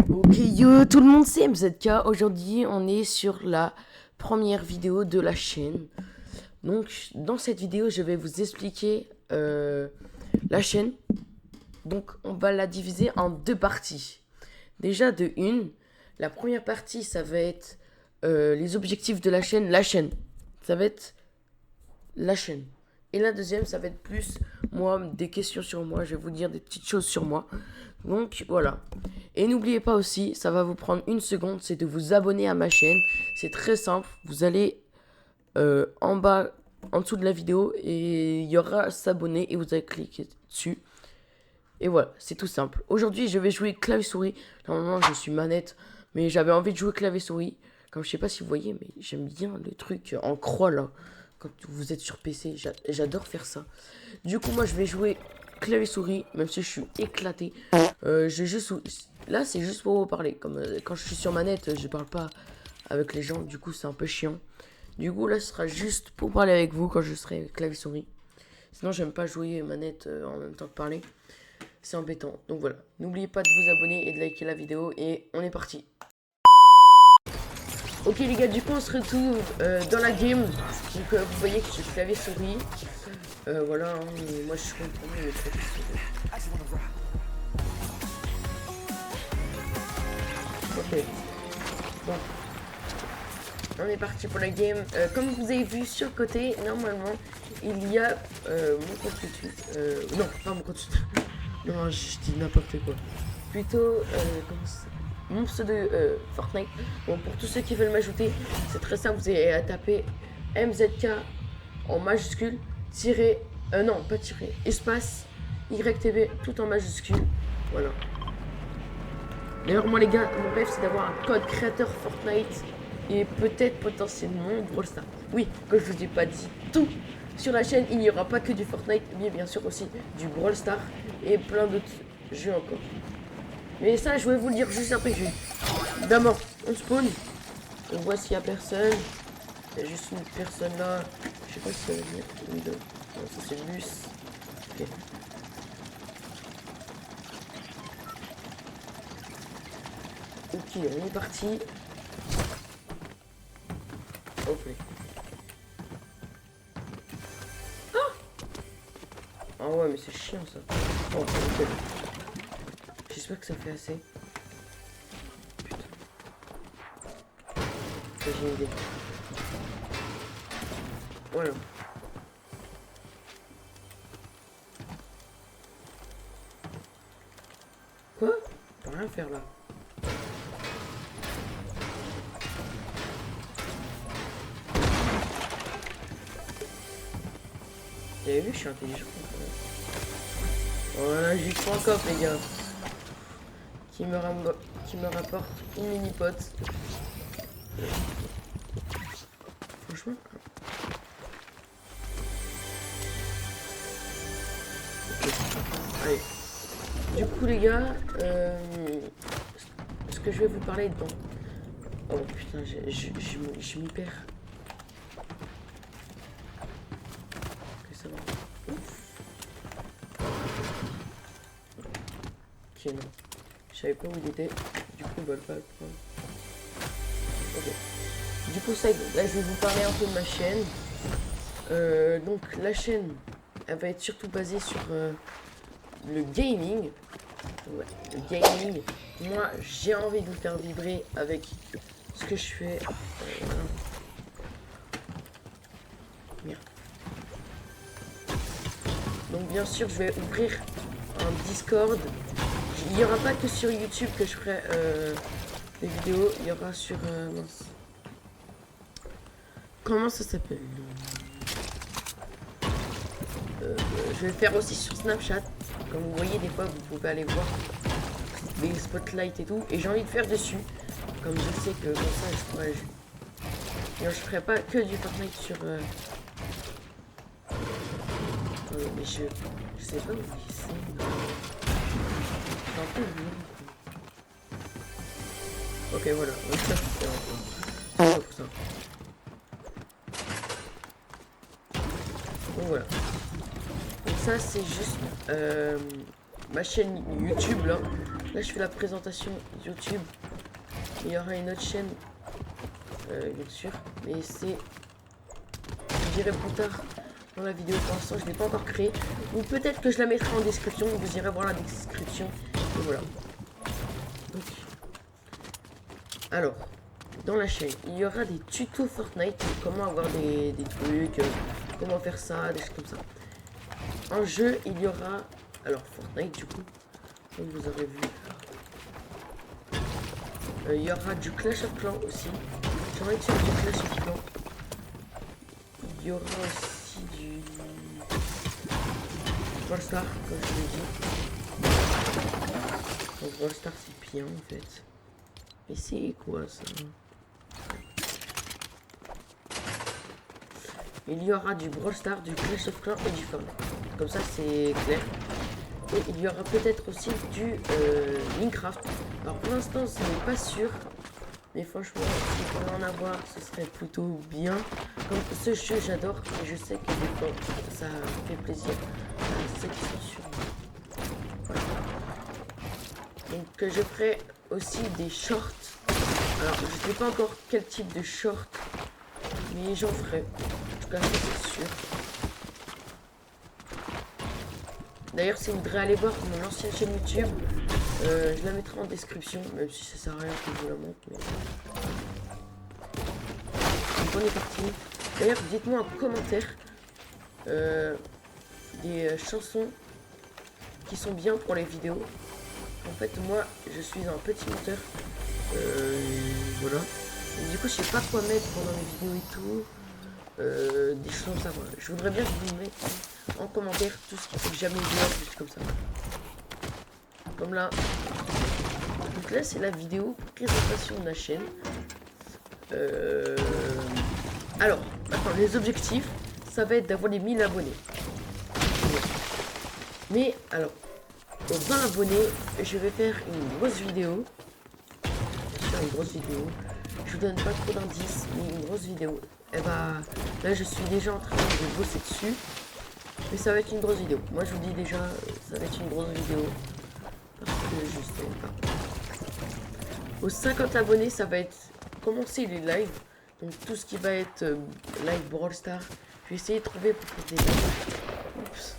Ok yo tout le monde c'est MZK. Aujourd'hui on est sur la première vidéo de la chaîne. Donc dans cette vidéo je vais vous expliquer la chaîne. Donc on va la diviser en deux parties. Déjà de une, la première partie ça va être les objectifs de la chaîne. La chaîne, ça va être la chaîne. Et la deuxième ça va être plus moi, des questions sur moi. Je vais vous dire des petites choses sur moi. Donc voilà. Et n'oubliez pas aussi, ça va vous prendre une seconde, c'est de vous abonner à ma chaîne. C'est très simple. Vous allez en bas, en dessous de la vidéo, et il y aura s'abonner et vous allez cliquer dessus. Et voilà, c'est tout simple. Aujourd'hui, je vais jouer clavier-souris. Normalement, je suis manette, mais j'avais envie de jouer clavier-souris. Comme je sais pas si vous voyez, mais j'aime bien le truc en croix là. Quand vous êtes sur PC, j'adore faire ça. Du coup, moi, je vais jouer clavier-souris, même si je suis éclaté. Là, c'est juste pour vous parler. Comme quand je suis sur manette, je parle pas avec les gens. Du coup, c'est un peu chiant. Du coup, là, ce sera juste pour parler avec vous quand je serai clavier-souris. Sinon, j'aime pas jouer manette en même temps que parler. C'est embêtant. Donc voilà. N'oubliez pas de vous abonner et de liker la vidéo. Et on est parti. Ok les gars, du coup on se retrouve dans la game. Donc vous voyez que je suis clavier-souris. Voilà, hein, moi je suis content. Ok. Bon. On est parti pour la game. Comme vous avez vu sur le côté, normalement, il y a mon compte YouTube. Non, pas mon compte YouTube. Non, je dis n'importe quoi. Plutôt, comment ça s'appelle, mon pseudo Fortnite. Bon, pour tous ceux qui veulent m'ajouter, c'est très simple. Vous avez à taper MZK en majuscule, non, pas tirer, espace, YTB, tout en majuscule. Voilà. D'ailleurs, moi les gars, mon rêve c'est d'avoir un code créateur Fortnite et peut-être potentiellement Brawl Stars. Oui, comme je vous ai pas dit tout sur la chaîne, il n'y aura pas que du Fortnite, mais bien sûr aussi du Brawl Stars et plein d'autres jeux encore. Mais ça, je vais vous le dire juste après. D'abord, on spawn, on voit s'il y a personne. Il y a juste une personne là. Je sais pas si ça va venir. Une, deux. Non, ça c'est le bus. Ok. Ok, on est parti. Ok. Ah ouais, mais c'est chiant ça. Oh, ok. J'espère que ça fait assez. Putain. J'ai une idée. Voilà. Quoi? On peut rien faire là. Vous avez vu, je suis intelligent. Voilà, j'ai 3 coffres les gars. Qui me rapporte une mini pote. Franchement. Okay. Allez. Du coup les gars, ce que je vais vous parler dedans. Oh putain, je m'y perds. Ok, ça va. Ouf. Ok, non. Je savais pas où il était. Du coup, bah, pas le prendre. Ok. Du coup, ça, là, je vais vous parler un peu de ma chaîne. Donc, la chaîne, elle va être surtout basée sur le gaming. Ouais, le gaming. Moi, j'ai envie de vous faire vibrer avec ce que je fais. Voilà. Merde. Donc, bien sûr, je vais ouvrir un Discord. Il n'y aura pas que sur YouTube que je ferai des vidéos. Il y aura sur... mince. Comment ça s'appelle? Je vais le faire aussi sur Snapchat. Comme vous voyez, des fois, vous pouvez aller voir des spotlights et tout. Et j'ai envie de faire dessus. Comme je sais que comme ça, je pourrais... Et je ferai pas que du Fortnite sur... mais je sais pas où c'est. C'est un peu loin. Ok, voilà. Donc ça, c'est un peu pour ça. Donc voilà. Donc ça, c'est juste ma chaîne YouTube là. Là, je fais la présentation YouTube. Il y aura une autre chaîne, bien sûr, mais c'est, je dirai plus tard dans la vidéo. Pour l'instant, je ne l'ai pas encore créée. Ou peut-être que je la mettrai en description. Vous irez voir la description. Et voilà. Donc, alors, dans la chaîne, il y aura des tutos Fortnite. Comment avoir des trucs, comment faire ça, des choses comme ça. En jeu, il y aura, alors Fortnite du coup, comme vous aurez vu. Il y aura du Clash of Clans aussi. J'aimerais que sur du Clash of Clans. Il y aura aussi du Brawl Stars, comme je l'ai dit. Donc Brawl Stars c'est bien en fait. Mais c'est quoi ça? Il y aura du Brawl Stars, du Clash of Clans et du Fortnite. Comme ça c'est clair. Et il y aura peut-être aussi du Minecraft. Alors pour l'instant ce n'est pas sûr. Mais franchement, si on peut en avoir, ce serait plutôt bien. Comme ce jeu, j'adore. Et je sais que des fois, ça fait plaisir à ceux qui sont sur. Voilà. Donc, je ferai aussi des shorts. Alors, je ne sais pas encore quel type de short, mais j'en ferai. En tout cas, c'est sûr. D'ailleurs, si vous voudrez aller voir mon ancienne chaîne YouTube, je la mettrai en description, même si ça sert à rien que je vous la montre. Mais... donc on est parti. D'ailleurs, dites-moi en commentaire des chansons qui sont bien pour les vidéos. En fait, moi, je suis un petit monteur. Voilà. Et du coup, je sais pas quoi mettre pendant les vidéos et tout. Des choses comme ça, voilà. Je voudrais bien que vous me mettiez en commentaire tout ce qui fait que jamais voir, juste comme ça. Comme là. Donc là, c'est la vidéo présentation de la chaîne. Alors, attends, les objectifs, ça va être d'avoir les 1000 abonnés. Mais, alors, aux 20 abonnés, je vais faire une grosse vidéo. Je vais faire une grosse vidéo. Je vous donne pas trop d'indices, mais une grosse vidéo. Et bah, là, je suis déjà en train de bosser dessus. Mais ça va être une grosse vidéo. Moi, je vous dis déjà, ça va être une grosse vidéo. Parce que je sais pas. Aux 50 abonnés, ça va être commencer les lives. Donc tout ce qui va être live Brawl Stars. Je vais essayer de trouver pour faire des lives. Oups.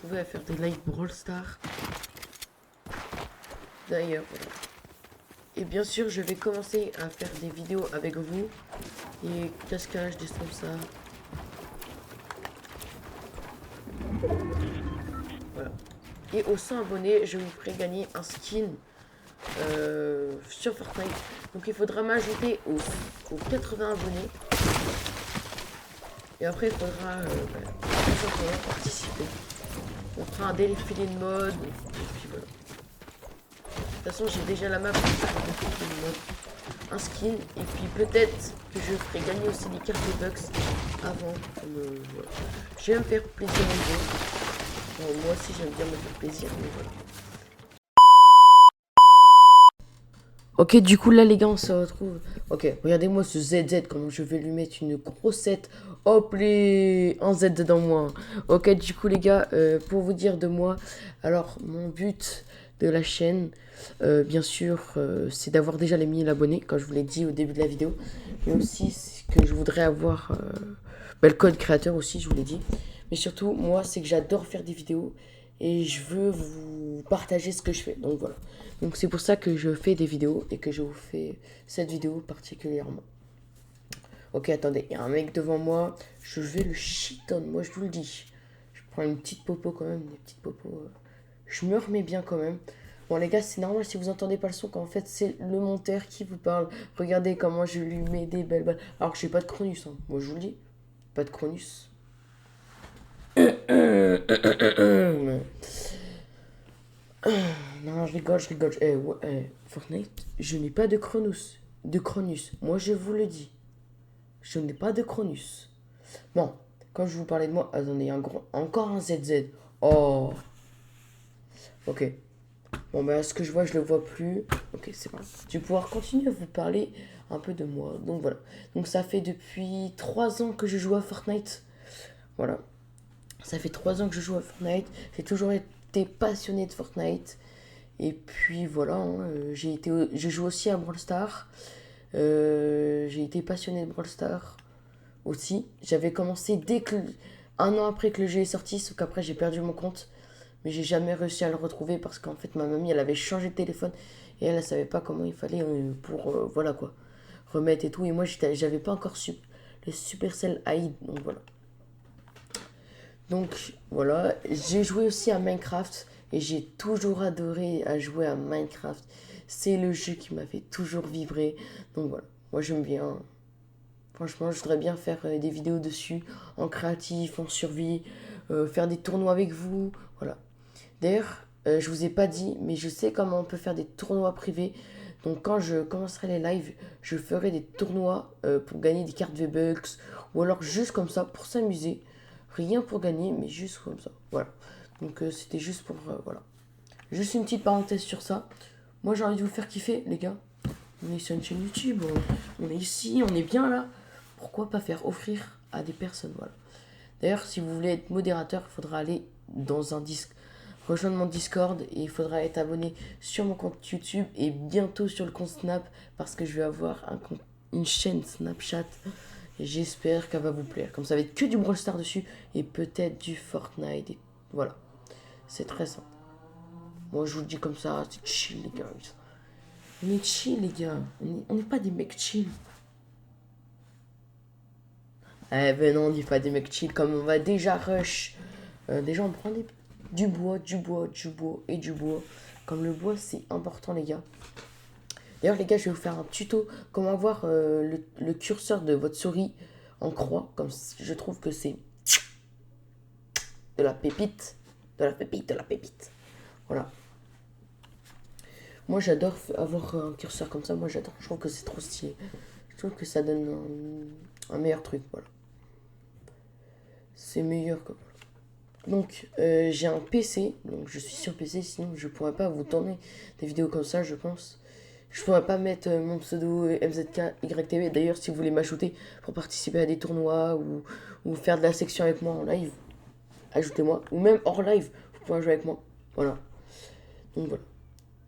Trouver à faire des live Brawl Stars. D'ailleurs, voilà. Et bien sûr, je vais commencer à faire des vidéos avec vous. Et cache-cache, des choses comme ça. Voilà. Et aux 100 abonnés, je vous ferai gagner un skin sur Fortnite. Donc il faudra m'ajouter aux 80 abonnés. Et après il faudra participer. On fera un défilé de mode. Et puis voilà. De toute façon j'ai déjà la map pour le défilé de mode. Un skin. Et puis peut-être que je ferai gagner aussi des cartes de bucks avant. Voilà. Je vais me faire plaisir en jeu. Bon, moi aussi j'aime bien me faire plaisir. Mais voilà. Ok, du coup, là, les gars, on se retrouve. Ok, regardez-moi ce ZZ, comment je vais lui mettre une grossette. Hop, les... un Z dedans moi. Ok, du coup, les gars, pour vous dire de moi, alors, mon but de la chaîne, bien sûr, c'est d'avoir déjà les 1000 abonnés, comme je vous l'ai dit au début de la vidéo. Mais aussi, c'est que je voudrais avoir le code créateur aussi, je vous l'ai dit. Mais surtout, moi, c'est que j'adore faire des vidéos. Et je veux vous partager ce que je fais. Donc voilà. Donc c'est pour ça que je fais des vidéos et que je vous fais cette vidéo particulièrement. Ok, attendez, il y a un mec devant moi. Je vais le shit-on, moi je vous le dis. Je prends une petite popo quand même, des petites popos. Je me remets bien quand même. Bon les gars, c'est normal si vous entendez pas le son, qu'en fait c'est le monteur qui vous parle. Regardez comment je lui mets des belles balles. Alors que j'ai pas de Cronus, hein. Moi je vous le dis. Pas de Cronus. Non, je rigole, je rigole. Fortnite, je n'ai pas de Cronus. Moi, je vous le dis. Je n'ai pas de Cronus. Bon, quand je vous parlais de moi, attendez, encore un ZZ. Oh. Ok. Bon, bah, ce que je vois, je le vois plus. Ok, c'est bon. Je vais pouvoir continuer à vous parler un peu de moi. Donc, voilà. Donc, ça fait depuis 3 ans que je joue à Fortnite. Voilà. Ça fait 3 ans que je joue à Fortnite. J'ai toujours été passionné de Fortnite. Et puis voilà, hein, je joue aussi à Brawl Stars. J'ai été passionné de Brawl Stars aussi. J'avais commencé un an après que le jeu est sorti, sauf qu'après j'ai perdu mon compte. Mais j'ai jamais réussi à le retrouver parce qu'en fait ma mamie elle avait changé de téléphone et elle savait pas comment il fallait pour voilà quoi remettre et tout. Et moi j'avais pas encore le Supercell AI, donc voilà. Donc voilà, j'ai joué aussi à Minecraft et j'ai toujours adoré à jouer à Minecraft. C'est le jeu qui m'a fait toujours vibrer. Donc voilà, moi j'aime bien. Franchement, je voudrais bien faire des vidéos dessus, en créatif, en survie, faire des tournois avec vous. Voilà. D'ailleurs, je vous ai pas dit, mais je sais comment on peut faire des tournois privés. Donc quand je commencerai les lives, je ferai des tournois pour gagner des cartes V-Bucks. Ou alors juste comme ça, pour s'amuser. Rien pour gagner, mais juste comme ça. Voilà. Donc c'était juste pour... voilà. Juste une petite parenthèse sur ça. Moi j'ai envie de vous faire kiffer, les gars. On est sur une chaîne YouTube, on est ici, on est bien là. Pourquoi pas faire offrir à des personnes, voilà. D'ailleurs, si vous voulez être modérateur, il faudra aller dans un disque, rejoindre mon Discord et il faudra être abonné sur mon compte YouTube et bientôt sur le compte Snap parce que je vais avoir une chaîne Snapchat et j'espère qu'elle va vous plaire. Comme ça va être que du Brawl Stars dessus et peut-être du Fortnite. Et voilà, c'est très simple. Moi, je vous le dis comme ça, c'est chill, les gars. On est chill, les gars. On n'est pas des mecs chill. Eh ben non, on dit pas des mecs chill. Comme on va déjà rush. Déjà, on prend du bois, du bois, du bois et du bois. Comme le bois, c'est important, les gars. D'ailleurs, les gars, je vais vous faire un tuto. Comment avoir le curseur de votre souris en croix. Comme je trouve que c'est de la pépite. De la pépite, de la pépite. Voilà. Moi, j'adore avoir un curseur comme ça. Moi, j'adore. Je trouve que c'est trop stylé. Je trouve que ça donne un meilleur truc. Voilà. C'est meilleur que... Donc, j'ai un PC. Donc, je suis sur PC. Sinon, je pourrais pas vous tourner des vidéos comme ça, je pense. Je pourrais pas mettre mon pseudo MZKYTV. D'ailleurs, si vous voulez m'ajouter pour participer à des tournois ou faire de la section avec moi en live, ajoutez-moi. Ou même hors live, vous pouvez jouer avec moi. Voilà. Donc, voilà.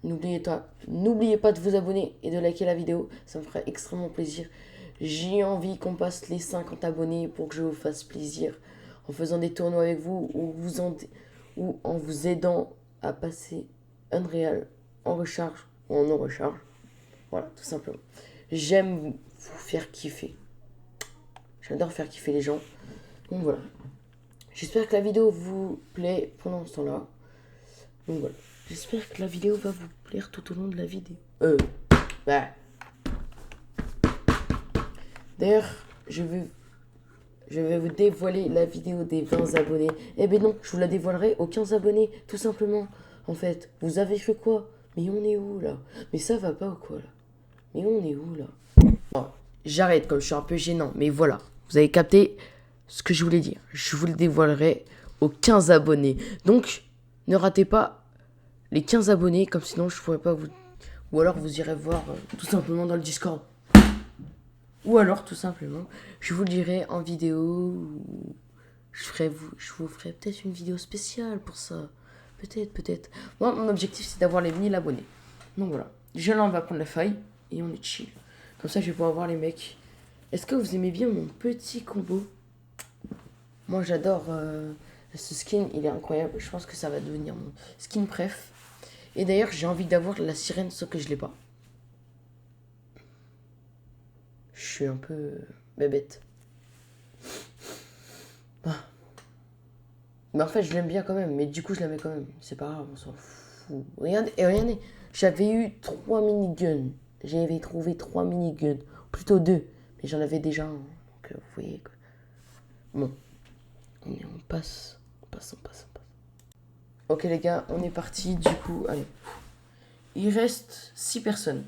N'oubliez pas de vous abonner et de liker la vidéo. Ça me ferait extrêmement plaisir. J'ai envie qu'on passe les 50 abonnés pour que je vous fasse plaisir en faisant des tournois avec vous ou en vous aidant à passer Unreal en recharge ou en non recharge. Voilà, tout simplement. J'aime vous faire kiffer. J'adore faire kiffer les gens. Donc voilà. J'espère que la vidéo vous plaît pendant ce temps-là. Donc voilà. J'espère que la vidéo va vous plaire tout au long de la vidéo. Bah. D'ailleurs, je vais vous dévoiler la vidéo des 20 abonnés. Eh ben non, je vous la dévoilerai aux 15 abonnés, tout simplement. En fait, vous avez cru quoi? Mais on est où là? Mais ça va pas ou quoi là? Mais on est où là? Bon, j'arrête comme je suis un peu gênant, mais voilà. Vous avez capté ce que je voulais dire. Je vous le dévoilerai aux 15 abonnés. Donc, ne ratez pas les 15 abonnés, comme sinon je pourrais pas vous... Ou alors vous irez voir tout simplement dans le Discord. Ou alors tout simplement, je vous le dirai en vidéo. Je vous ferai peut-être une vidéo spéciale pour ça. Peut-être. Moi, mon objectif, c'est d'avoir les 1000 abonnés. Donc voilà. Déjà là, on va prendre la faille et on est chill. Comme ça, je vais pouvoir voir les mecs. Est-ce que vous aimez bien mon petit combo? Moi, j'adore ce skin. Il est incroyable. Je pense que ça va devenir mon skin préf. Et d'ailleurs, j'ai envie d'avoir la sirène, sauf que je l'ai pas. Je suis un peu bébête. Ah. Mais en fait, je l'aime bien quand même. Mais du coup, je la mets quand même. C'est pas grave, on s'en fout. Regardez. J'avais eu 3 miniguns. J'avais trouvé 3 miniguns. Plutôt 2. Mais j'en avais déjà un. Donc, vous voyez quoi. Bon. On passe. Ok, les gars, on est parti. Du coup, allez. Il reste 6 personnes.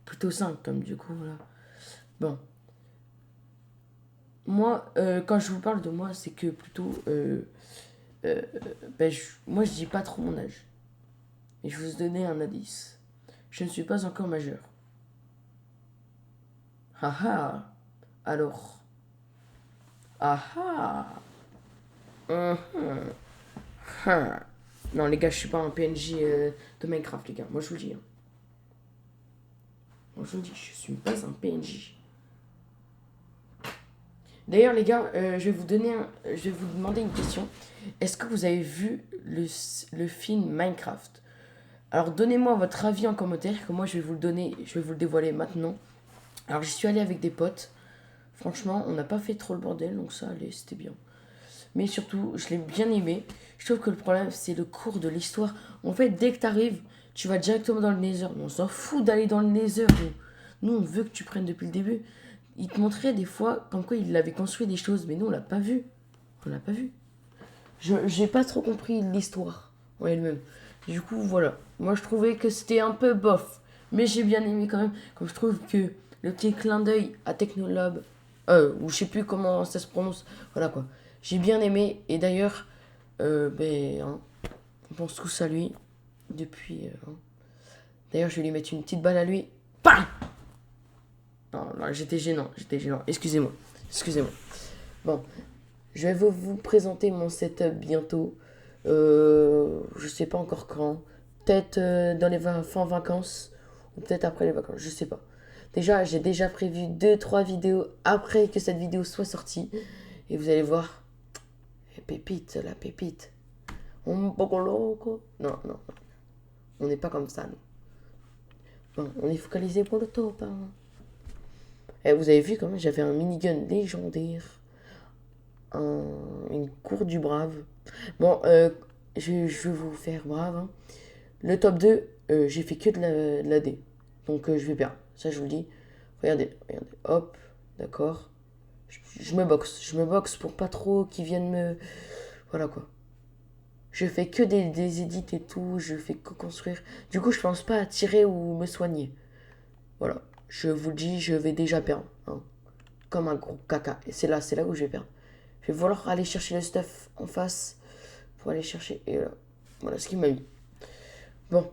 Plutôt 5, comme du coup, là. Bon. Moi, quand je vous parle de moi, c'est que plutôt... moi, je dis pas trop mon âge. Et je vais vous donner un indice. Je ne suis pas encore majeur. Ah ah. Alors. Ah ah. Hum, hum, hum. Non, les gars, je suis pas un PNJ de Minecraft, les gars. Moi, je vous le dis. Hein. Moi, je vous le dis, je suis pas un PNJ. D'ailleurs, les gars, je vais vous demander une question. Est-ce que vous avez vu le film Minecraft? Alors, donnez-moi votre avis en commentaire, que moi, je vais vous le donner, je vais vous le dévoiler maintenant. Alors, j'y suis allé avec des potes. Franchement, on n'a pas fait trop le bordel, donc ça allait, c'était bien. Mais surtout, je l'ai bien aimé. Je trouve que le problème, c'est le cours de l'histoire. En fait, dès que tu arrives, tu vas directement dans le Nether. Mais on s'en fout d'aller dans le Nether. Nous, on veut que tu prennes depuis le début. Il te montrait des fois comme quoi il avait construit des choses, mais nous, on l'a pas vu. On l'a pas vu. J'ai pas trop compris l'histoire en elle-même. Du coup, voilà. Moi, je trouvais que c'était un peu bof. Mais j'ai bien aimé quand même. Comme je trouve que le petit clin d'œil à Technolab, ou je sais plus comment ça se prononce. Voilà quoi. J'ai bien aimé. Et d'ailleurs, hein, on pense tous à lui. Depuis. Hein. D'ailleurs, je vais lui mettre une petite balle à lui. Bam! Non, non, j'étais gênant. Excusez-moi. Excusez-moi. Bon, je vais vous présenter mon setup bientôt. Je sais pas encore quand. Peut-être dans les fins vacances. Ou peut-être après les vacances. Je sais pas. Déjà, j'ai déjà prévu 2-3 vidéos après que cette vidéo soit sortie. Et vous allez voir. Pépite, la pépite. Un poco loco. Non, non, non. On n'est pas comme ça, nous. Bon, on est focalisé pour le top. Hein. Et vous avez vu quand même, j'avais un minigun légendaire. Une cour du brave. Bon, je vais vous faire brave. Hein. Le top 2, j'ai fait que de la D. Donc je vais perdre. Ça, je vous le dis. Regardez, regardez. Hop, d'accord. Je me boxe. Je me boxe pour pas trop qu'ils viennent me... Voilà quoi. Je fais que des edits et tout. Je fais que construire. Du coup, je pense pas à tirer ou me soigner. Voilà. Je vous le dis, je vais déjà perdre. Hein. Comme un gros caca. Et c'est là où je vais perdre. Je vais vouloir aller chercher le stuff en face. Pour aller chercher. Et là. Voilà ce qu'il m'a mis. Bon.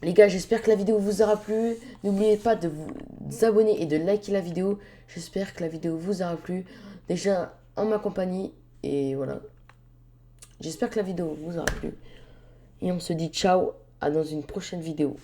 Les gars, j'espère que la vidéo vous aura plu. N'oubliez pas de vous abonner et de liker la vidéo. J'espère que la vidéo vous aura plu. Déjà, en ma compagnie. Et voilà. J'espère que la vidéo vous aura plu. Et on se dit ciao à dans une prochaine vidéo.